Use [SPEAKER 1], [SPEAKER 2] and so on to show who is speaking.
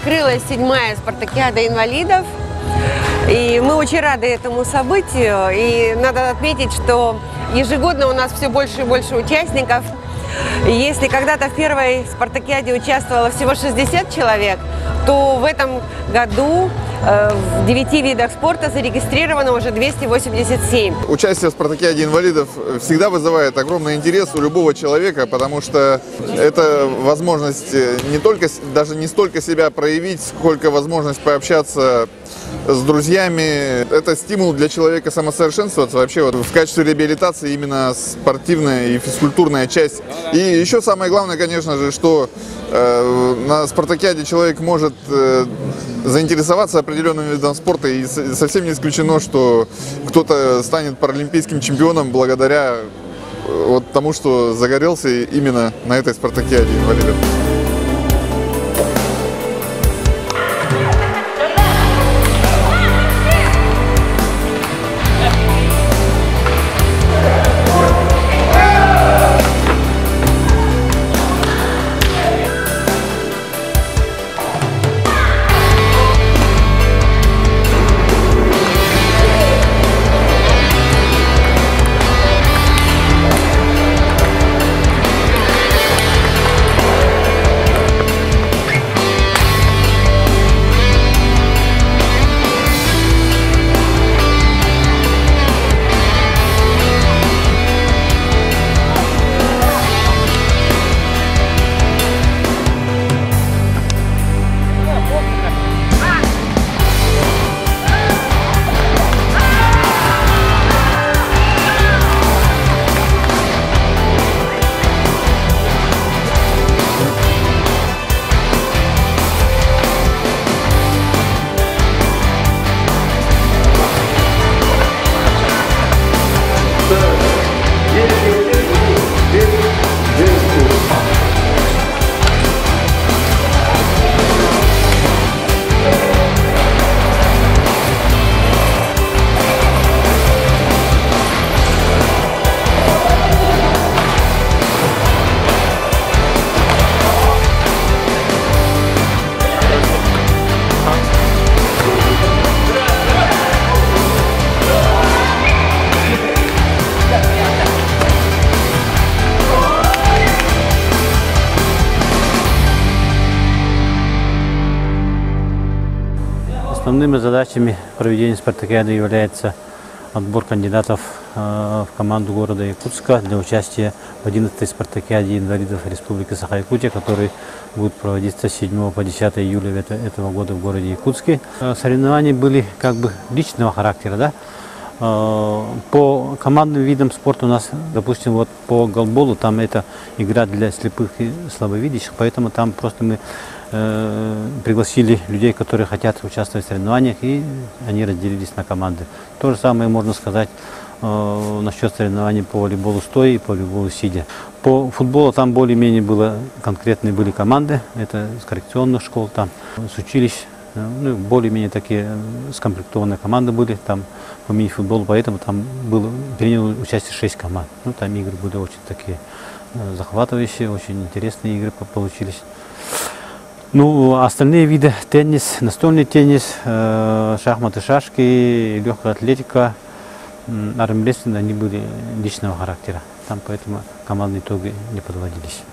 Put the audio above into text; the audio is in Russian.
[SPEAKER 1] открылась 7-я спартакиада инвалидов. И мы очень рады этому событию. И надо отметить, что ежегодно у нас все больше и больше участников. Если когда-то в первой спартакиаде участвовало всего 60 человек, то в этом году в 9 видах спорта зарегистрировано уже 287.
[SPEAKER 2] Участие в спартакиаде инвалидов всегда вызывает огромный интерес у любого человека, потому что это возможность даже не столько себя проявить, сколько возможность пообщаться с друзьями. Это стимул для человека самосовершенствоваться. Вообще вот в качестве реабилитации именно спортивная и физкультурная часть. И еще самое главное, конечно же, что на спартакиаде человек может заинтересоваться определенным видом спорта, и совсем не исключено, что кто-то станет паралимпийским чемпионом благодаря вот тому, что загорелся именно на этой спартакиаде инвалидов.
[SPEAKER 3] Основными задачами проведения спартакиады является отбор кандидатов в команду города Якутска для участия в 11-й спартакиаде инвалидов Республики Саха-Якутия, который будет проводиться с 7 по 10 июля этого года в городе Якутске. Соревнования были как бы личного характера, да? По командным видам спорта у нас, допустим, вот по голболу, там это игра для слепых и слабовидящих, поэтому там просто мы пригласили людей, которые хотят участвовать в соревнованиях, и они разделились на команды. То же самое можно сказать насчет соревнований по волейболу стоя и по волейболу сидя. По футболу там более-менее конкретные были команды, это с коррекционных школ, там с училищ, ну, более-менее такие скомплектованные команды были там по мини-футболу, поэтому там приняло участие 6 команд. Ну, там игры были очень такие захватывающие, очень интересные игры получились. Ну, остальные виды: теннис, настольный теннис, шахматы, шашки, легкая атлетика, армрестлинг, они были личного характера. Там поэтому командные итоги не подводились.